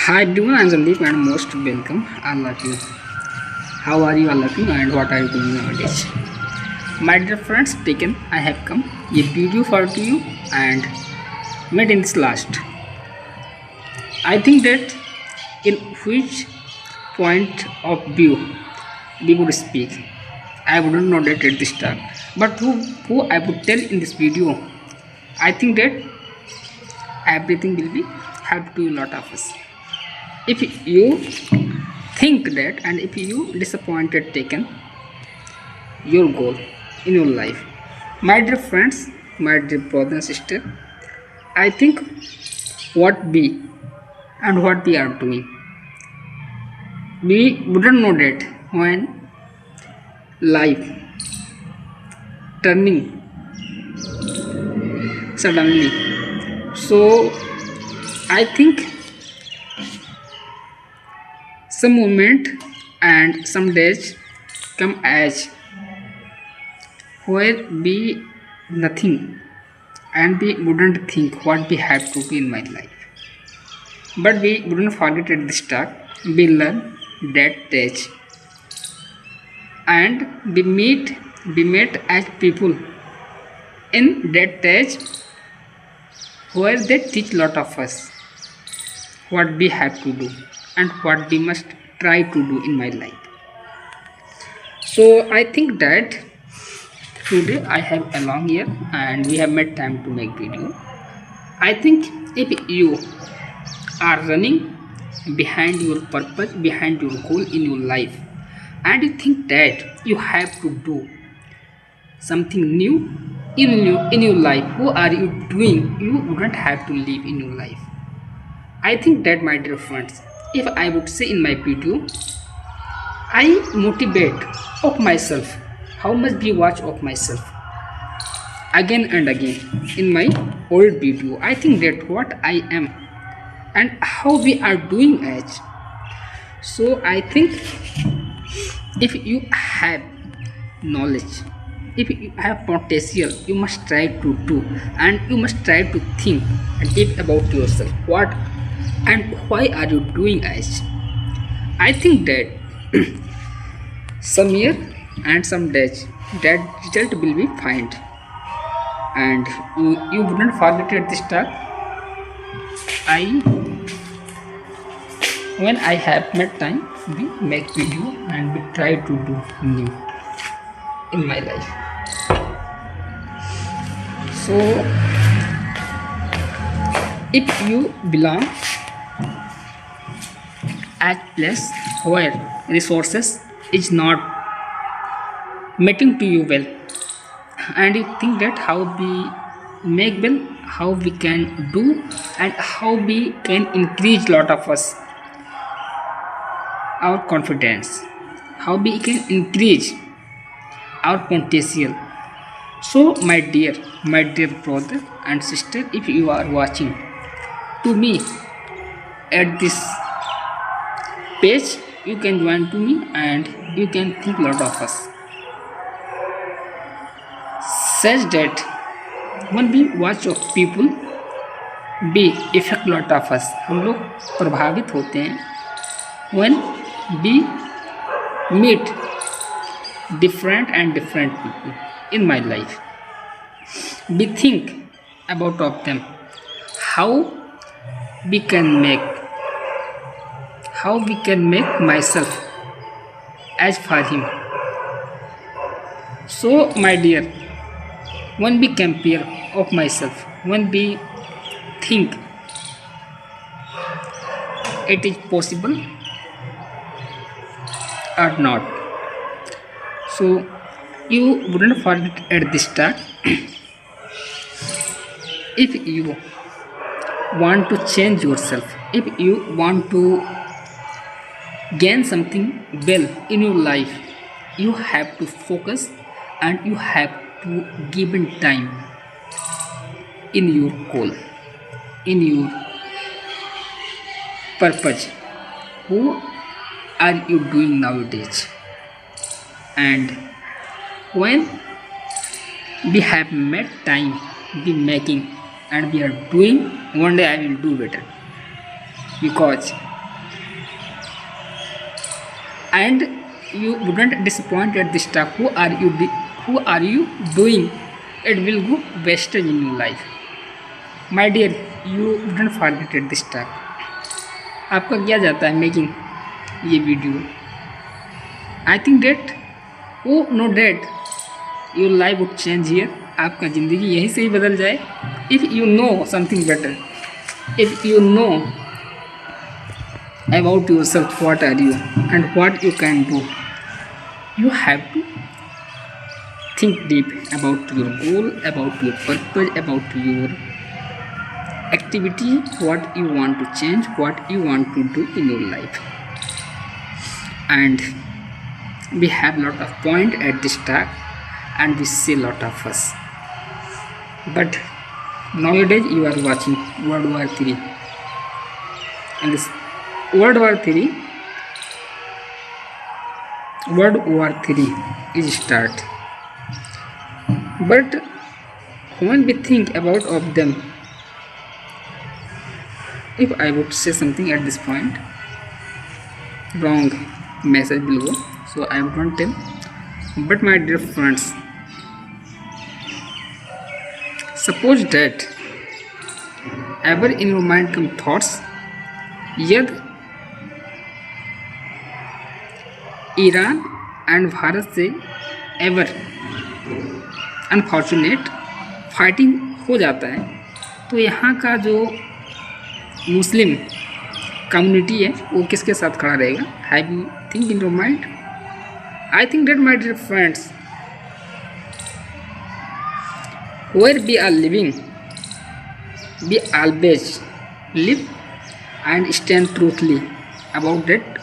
Hi everyone, I'm Sandeep and most welcome all of you. How are you all of you and what are you doing nowadays? My dear friends, taken I have come a video for you and made in this last. I think that in which point of view we would speak. I wouldn't know that at this time. But who I would tell in this video, I think that everything will be help to a lot of us. If you think that and if you disappointed taken your goal in your life, my dear friends, my dear brother and sister, I think what we and what we are doing, we wouldn't know that when life turning suddenly. So I think some moment and some days come as where we nothing and we wouldn't think what we have to do in my life. But we wouldn't forget at the start. We learn that stage and we met as people in that stage where they teach lot of us what we have to do and what we must try to do in my life. So I think that today I have a long year and we have made time to make video. I think if you are running behind your purpose, behind your goal in your life, and you think that you have to do something new in your life, who are you doing? You wouldn't have to live in your life. I think that, my dear friends, if I would say in my video, I motivate of myself, how much be watch of myself again and again in my old video. I think that what I am and how we are doing as. So I think if you have knowledge, if you have potential, you must try to do and you must try to think deep about yourself. What and why are you doing as? I think that some year and some days that result will be found and you wouldn't forget at the start. I when I have made time, we make video and we try to do new in my life. So if you belong at place where resources is not meeting to you well and you think that how we make well, how we can do and how we can increase lot of us our confidence, how we can increase our potential. So my dear brother and sister, if you are watching to me at this page, you can join to me and you can think lot of us such that when we watch of people we affect lot of us, हम लोग प्रभावित होते हैं when we meet different and different people in my life. We think about of them, how we can make myself as for him. So my dear, when we compare of myself, when we think it is possible or not, so you wouldn't forget at this start. If you want to change yourself, if you want to gain something well in your life, you have to focus and you have to give in time in your goal, in your purpose. Who are you doing nowadays? And when we have met time, we making and we are doing, one day I will do better, because and you wouldn't disappoint at this task. Who are you doing? It will go wasted in your life. My dear, you wouldn't forget at this task. आपका क्या जाता है making ये video? I think date no date your life would change here. आपका ज़िंदगी यहीं से ही बदल जाए. If you know something better, if you know about yourself, what are you and what you can do, you have to think deep about your goal, about your purpose, about your activity, what you want to change, what you want to do in your life. And we have lot of point at this talk and we see lot of us, but nowadays you are watching World War 3 and this World War 3 is start. But when we think about of them, if I would say something at this point, wrong message will go, so I won't tell. But my dear friends, suppose that ever in your mind come thoughts, यदि Iran and Bharat से ever unfortunate fighting हो जाता है, तो यहाँ का जो Muslim community है वो किसके साथ खड़ा रहेगा? Have you think in your mind? I think that my dear friends, where we are living, we always live and stand truthfully about that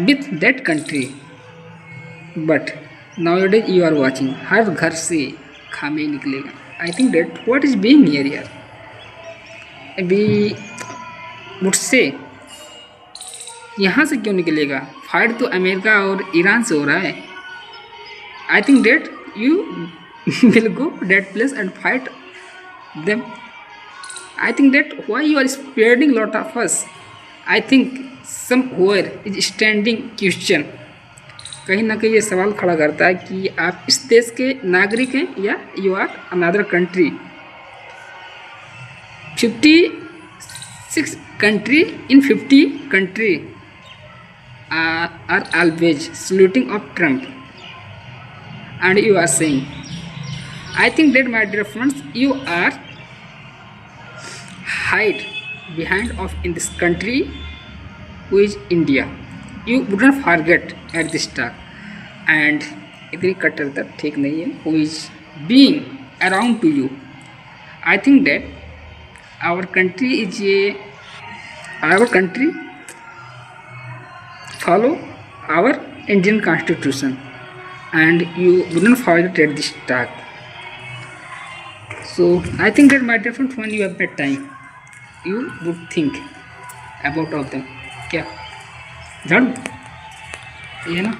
with that country. But nowadays you are watching, हर घर से खामे निकलेगा. I think that what is being here यार, we would say यहाँ से क्यों निकलेगा? Fight तो America और ईरान से हो रहा है. I think that you will go that place and fight them. I think that why you are spreading lot of us. I think somewhere is standing question. कहीं ना कहीं ये सवाल खड़ा करता है कि आप इस देश के नागरिक हैं या you are another country. 56 country in 50 country are always saluting of Trump, and you are saying, I think that my dear friends, you are hide behind of in this country who is India. You wouldn't forget at this talk. And इतनी कट्टरता ठीक नहीं है. Who is being around to you? I think that our country follow our Indian Constitution, and you wouldn't forget at this talk. So I think that my dear friend, when you have that time, you would think about of them. क्या झाड़ू ये ना